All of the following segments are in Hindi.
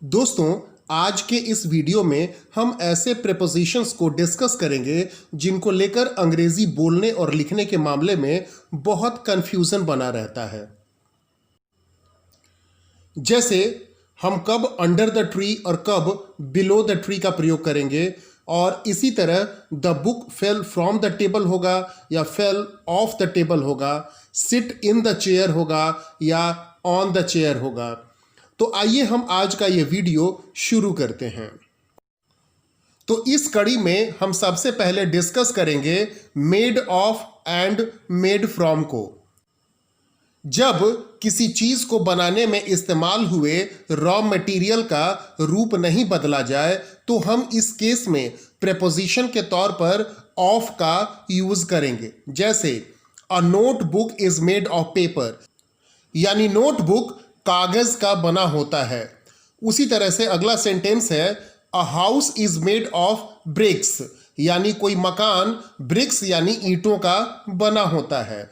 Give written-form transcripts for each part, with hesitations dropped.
दोस्तों, आज के इस वीडियो में हम ऐसे प्रेपोजिशंस को डिस्कस करेंगे जिनको लेकर अंग्रेजी बोलने और लिखने के मामले में बहुत कंफ्यूजन बना रहता है। जैसे हम कब अंडर द ट्री और कब बिलो द ट्री का प्रयोग करेंगे, और इसी तरह the book fell from the table होगा या फेल ऑफ द टेबल होगा, सिट इन द चेयर होगा या ऑन द चेयर होगा। तो आइए हम आज का ये वीडियो शुरू करते हैं। तो इस कड़ी में हम सबसे पहले डिस्कस करेंगे made of and made from को। जब किसी चीज को बनाने में इस्तेमाल हुए रॉ मटेरियल का रूप नहीं बदला जाए तो हम इस केस में प्रेपोजिशन के तौर पर ऑफ का यूज करेंगे। जैसे a notebook is made of paper, यानी नोटबुक कागज का बना होता है। उसी तरह से अगला सेंटेंस है a house is made of BRICS, यानी कोई मकान ब्रिक्स यानी ईंटों का बना होता है।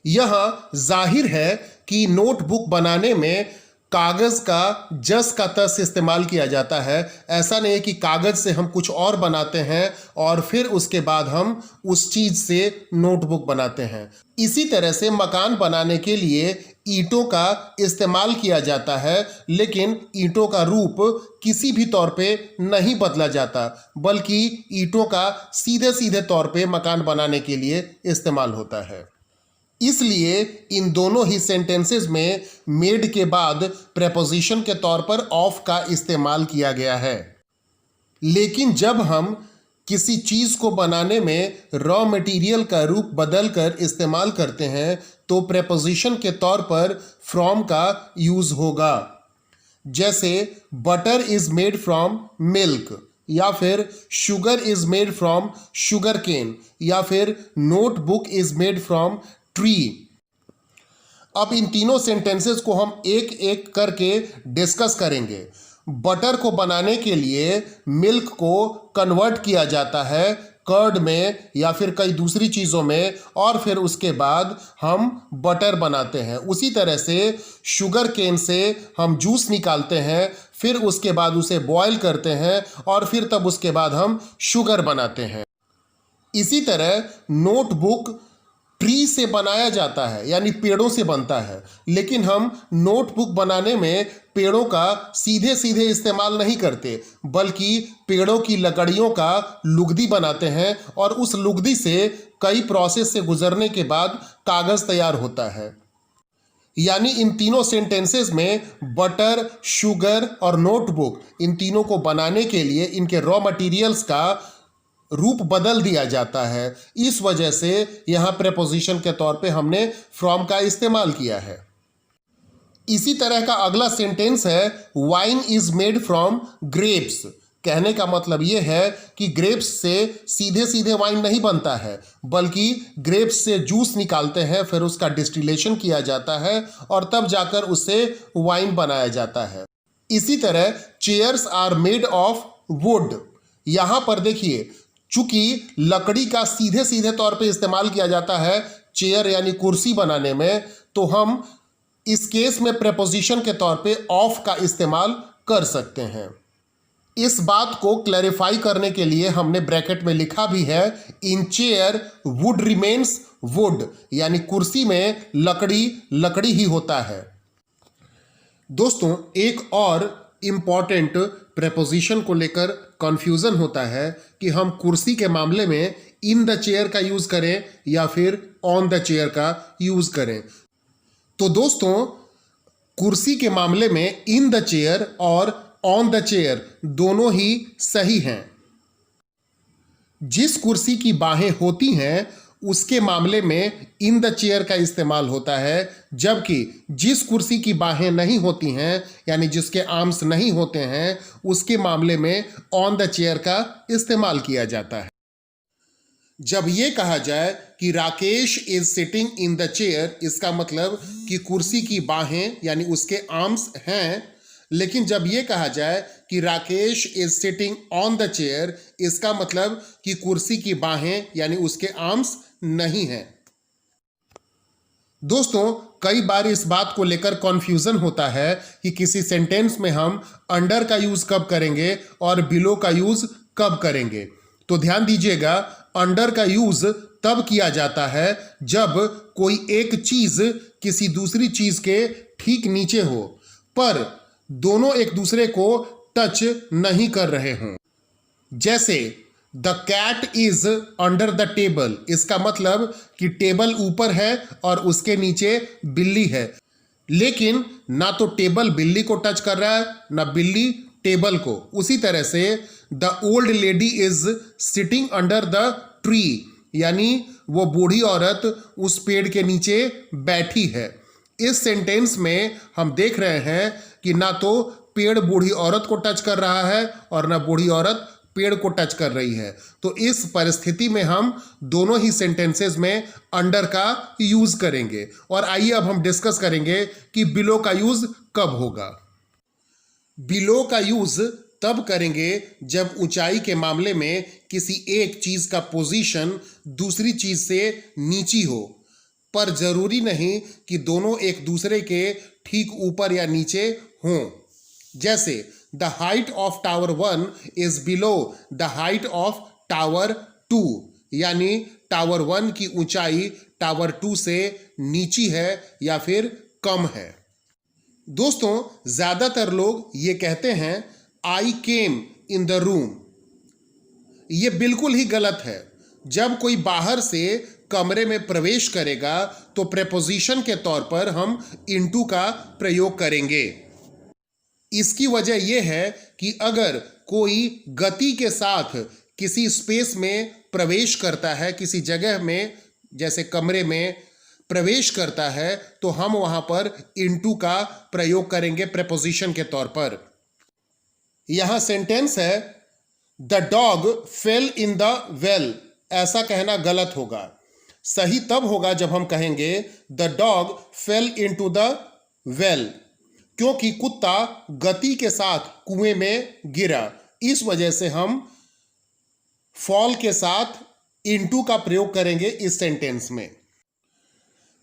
यह जाहिर है कि नोटबुक बनाने में कागज का जस का तस इस्तेमाल किया जाता है। ऐसा नहीं है कि कागज से हम कुछ और बनाते हैं और फिर उसके बाद हम उस चीज से नोटबुक बनाते हैं। इसी तरह से मकान बनाने के लिए ईंटों का इस्तेमाल किया जाता है, लेकिन ईंटों का रूप किसी भी तौर पे नहीं बदला जाता, बल्कि ईंटों का सीधे सीधे तौर पे मकान बनाने के लिए इस्तेमाल होता है। इसलिए इन दोनों ही सेंटेंसेस में मेड के बाद प्रेपोजिशन के तौर पर ऑफ का इस्तेमाल किया गया है। लेकिन जब हम किसी चीज को बनाने में रॉ मटेरियल का रूप बदलकर इस्तेमाल करते हैं तो प्रेपोजिशन के तौर पर फ्रॉम का यूज होगा। जैसे butter is made from milk, या फिर sugar is made from sugar cane, या फिर notebook is made from tree. अब इन तीनों सेंटेंसेस को हम एक एक करके डिस्कस करेंगे। बटर को बनाने के लिए मिल्क को कन्वर्ट किया जाता है कर्ड में या फिर कई दूसरी चीज़ों में, और फिर उसके बाद हम बटर बनाते हैं। उसी तरह से शुगर केन से हम जूस निकालते हैं, फिर उसके बाद उसे बॉयल करते हैं और फिर तब उसके बाद हम शुगर बनाते हैं। इसी तरह नोटबुक ट्री से बनाया जाता है, यानी पेड़ों से बनता है, लेकिन हम नोटबुक बनाने में पेड़ों का सीधे सीधे इस्तेमाल नहीं करते, बल्कि पेड़ों की लकड़ियों का लुगदी बनाते हैं और उस लुगदी से कई प्रोसेस से गुजरने के बाद कागज तैयार होता है। यानी इन तीनों सेंटेंसेस में बटर, शुगर और नोटबुक, इन तीनों को बनाने के लिए इनके रॉ मटेरियल्स का रूप बदल दिया जाता है। इस वजह से यहां प्रेपोजिशन के तौर पे हमने फ्रॉम का इस्तेमाल किया है। इसी तरह का अगला सेंटेंस है wine is made from grapes. कहने का मतलब यह है कि ग्रेप्स से सीधे सीधे वाइन नहीं बनता है, बल्कि ग्रेप्स से जूस निकालते हैं, फिर उसका डिस्टिलेशन किया जाता है और तब जाकर उससे वाइन बनाया जाता है। इसी तरह chairs are made of wood. यहां पर देखिए, चूंकि लकड़ी का सीधे सीधे तौर पे इस्तेमाल किया जाता है चेयर यानी कुर्सी बनाने में, तो हम इस केस में प्रेपोजिशन के तौर पे ऑफ का इस्तेमाल कर सकते हैं। इस बात को क्लैरिफाई करने के लिए हमने ब्रैकेट में लिखा भी है इन चेयर वुड रिमेन्स वुड, यानी कुर्सी में लकड़ी लकड़ी ही होता है। दोस्तों, एक और इम्पॉर्टेंट प्रेपोजिशन को लेकर कंफ्यूजन होता है कि हम कुर्सी के मामले में इन द चेयर का यूज करें या फिर ऑन द चेयर का यूज करें। तो दोस्तों, कुर्सी के मामले में इन द चेयर और ऑन द चेयर दोनों ही सही हैं। जिस कुर्सी की बाहें होती हैं उसके मामले में इन द चेयर का इस्तेमाल होता है, जबकि जिस कुर्सी की बाहें नहीं होती हैं यानी जिसके आर्म्स नहीं होते हैं उसके मामले में ऑन द चेयर का इस्तेमाल किया जाता है। जब ये कहा जाए कि Rakesh is sitting in the chair, इसका मतलब कि कुर्सी की बाहें यानी उसके आर्म्स हैं, लेकिन जब ये कहा जाए कि Rakesh is sitting on the chair, इसका मतलब कि कुर्सी की बाहें यानी उसके आर्म्स नहीं हैं। दोस्तों, कई बार इस बात को लेकर कॉन्फ्यूजन होता है कि किसी सेंटेंस में हम अंडर का यूज कब करेंगे और बिलो का यूज कब करेंगे। तो ध्यान दीजिएगा, अंडर का यूज तब किया जाता है जब कोई एक चीज किसी दूसरी चीज के ठीक नीचे हो पर दोनों एक दूसरे को टच नहीं कर रहे हों। जैसे the cat is under the table, इसका मतलब कि टेबल ऊपर है और उसके नीचे बिल्ली है, लेकिन ना तो टेबल बिल्ली को टच कर रहा है ना बिल्ली टेबल को। उसी तरह से the old lady is sitting under the tree, यानी वो बूढ़ी औरत उस पेड़ के नीचे बैठी है। इस सेंटेंस में हम देख रहे हैं कि ना तो पेड़ बूढ़ी औरत को टच कर रहा है और ना बूढ़ी औरत पेड़ को टच कर रही है। तो इस परिस्थिति में हम दोनों ही सेंटेंसेस में अंडर का यूज करेंगे। और आइए अब हम डिस्कस करेंगे कि बिलो का यूज कब होगा। बिलो का यूज तब करेंगे जब ऊंचाई के मामले में किसी एक चीज का पोजीशन दूसरी चीज से नीची हो, पर जरूरी नहीं कि दोनों एक दूसरे के ठीक ऊपर या नीचे हों। जैसे the height of tower 1 is below the height of tower 2, यानी टावर 1 की ऊंचाई टावर 2 से नीची है या फिर कम है। दोस्तों, ज्यादातर लोग ये कहते हैं आई केम इन द रूम। ये बिल्कुल ही गलत है। जब कोई बाहर से कमरे में प्रवेश करेगा तो प्रेपोजिशन के तौर पर हम इनटू का प्रयोग करेंगे। इसकी वजह यह है कि अगर कोई गति के साथ किसी स्पेस में प्रवेश करता है, किसी जगह में जैसे कमरे में प्रवेश करता है, तो हम वहां पर इनटू का प्रयोग करेंगे प्रेपोजिशन के तौर पर। यहां सेंटेंस है the dog fail in the well. ऐसा कहना गलत होगा। सही तब होगा जब हम कहेंगे the dog fail into the well, क्योंकि कुत्ता गति के साथ कुएं में गिरा। इस वजह से हम फॉल के साथ इनटू का प्रयोग करेंगे इस सेंटेंस में।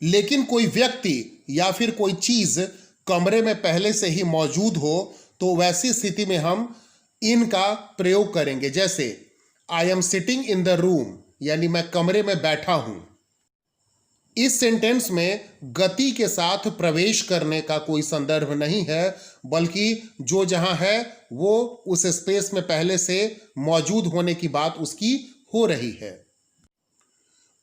लेकिन कोई व्यक्ति या फिर कोई चीज कमरे में पहले से ही मौजूद हो तो वैसी स्थिति में हम इन का प्रयोग करेंगे। जैसे I am sitting in the room, यानी मैं कमरे में बैठा हूं। इस सेंटेंस में गति के साथ प्रवेश करने का कोई संदर्भ नहीं है, बल्कि जो जहां है वो उस स्पेस में पहले से मौजूद होने की बात उसकी हो रही है।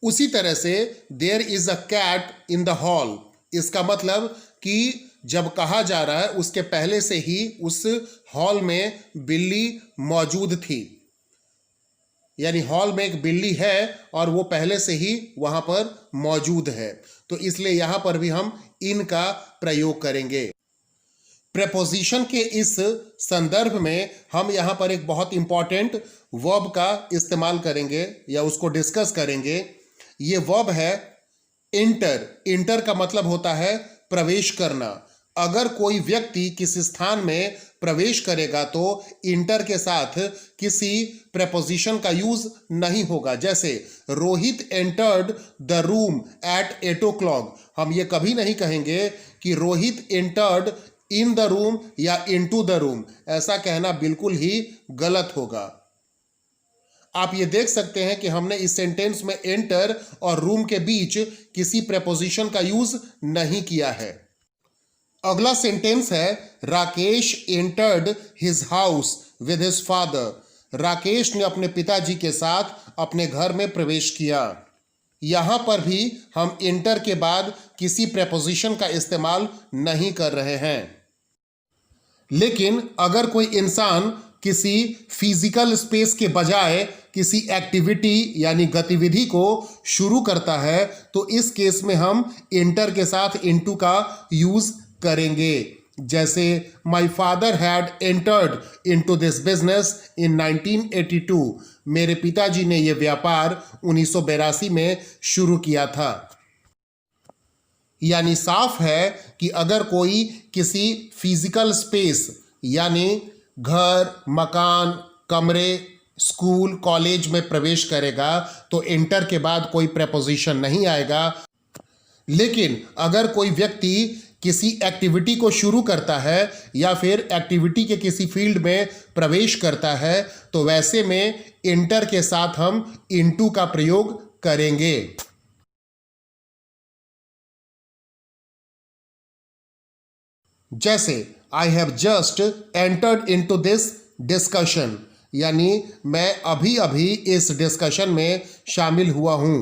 उसी तरह से there is a cat in the hall, इसका मतलब कि जब कहा जा रहा है उसके पहले से ही उस हॉल में बिल्ली मौजूद थी, यानी हॉल में एक बिल्ली है और वो पहले से ही वहां पर मौजूद है। तो इसलिए यहां पर भी हम इन का प्रयोग करेंगे। प्रेपोजिशन के इस संदर्भ में हम यहां पर एक बहुत इंपॉर्टेंट वर्ब का इस्तेमाल करेंगे या उसको डिस्कस करेंगे। ये वर्ब है एंटर। एंटर का मतलब होता है प्रवेश करना। अगर कोई व्यक्ति किसी स्थान में प्रवेश करेगा तो इंटर के साथ किसी प्रेपोजिशन का यूज नहीं होगा। जैसे Rohit entered the room at 8 o'clock। हम ये कभी नहीं कहेंगे कि Rohit entered in the room या इनटू द रूम। ऐसा कहना बिल्कुल ही गलत होगा। आप ये देख सकते हैं कि हमने इस सेंटेंस में एंटर और रूम के बीच किसी प्रेपोजिशन का यूज नहीं किया है। अगला सेंटेंस है Rakesh entered his house with his father. Rakesh ने अपने पिताजी के साथ अपने घर में प्रवेश किया। यहां पर भी हम एंटर के बाद किसी प्रेपोजिशन का इस्तेमाल नहीं कर रहे हैं। लेकिन अगर कोई इंसान किसी फिजिकल स्पेस के बजाय किसी एक्टिविटी यानी गतिविधि को शुरू करता है तो इस केस में हम एंटर के साथ इनटू का यूज करेंगे। जैसे my father had entered into this business in 1982। मेरे पिताजी ने यह व्यापार 1982 में शुरू किया था। यानी साफ है कि अगर कोई किसी फिजिकल स्पेस यानी घर, मकान, कमरे, स्कूल, कॉलेज में प्रवेश करेगा तो एंटर के बाद कोई प्रेपोजिशन नहीं आएगा। लेकिन अगर कोई व्यक्ति किसी एक्टिविटी को शुरू करता है या फिर एक्टिविटी के किसी फील्ड में प्रवेश करता है तो वैसे में इंटर के साथ हम इनटू का प्रयोग करेंगे। जैसे I have just entered into this discussion, यानी मैं अभी अभी इस डिस्कशन में शामिल हुआ हूं।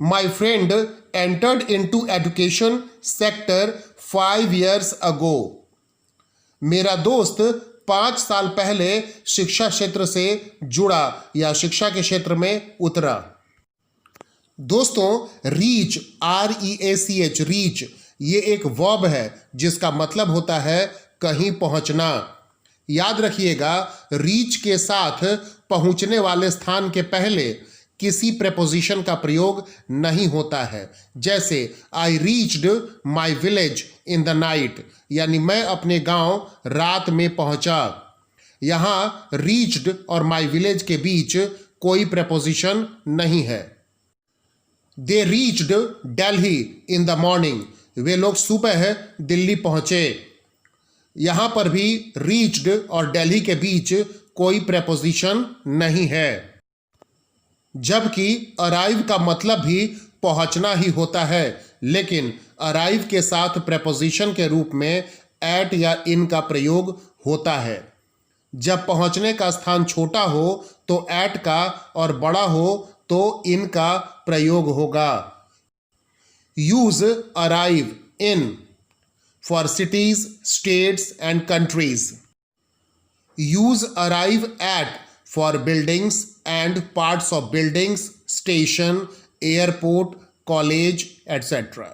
My friend entered into education sector 5 years ago, मेरा दोस्त 5 साल पहले शिक्षा क्षेत्र से जुड़ा या शिक्षा के क्षेत्र में उतरा। दोस्तों, रीच REACH रीच ये एक वर्ब है जिसका मतलब होता है कहीं पहुंचना। याद रखिएगा, रीच के साथ पहुंचने वाले स्थान के पहले किसी प्रेपोजिशन का प्रयोग नहीं होता है। जैसे I reached my village in the night, यानी मैं अपने गांव रात में पहुंचा। यहां रीच्ड और माई विलेज के बीच कोई प्रेपोजिशन नहीं है। They reached Delhi in the morning, वे लोग सुबह दिल्ली पहुंचे। यहां पर भी रीच्ड और दिल्ली के बीच कोई प्रेपोजिशन नहीं है। जबकि अराइव का मतलब भी पहुंचना ही होता है, लेकिन अराइव के साथ प्रेपोजिशन के रूप में एट या इन का प्रयोग होता है। जब पहुंचने का स्थान छोटा हो तो एट का और बड़ा हो तो इन का प्रयोग होगा। Use arrive in for cities, states and countries. Use arrive at for buildings and parts of buildings, station, airport, college, etc.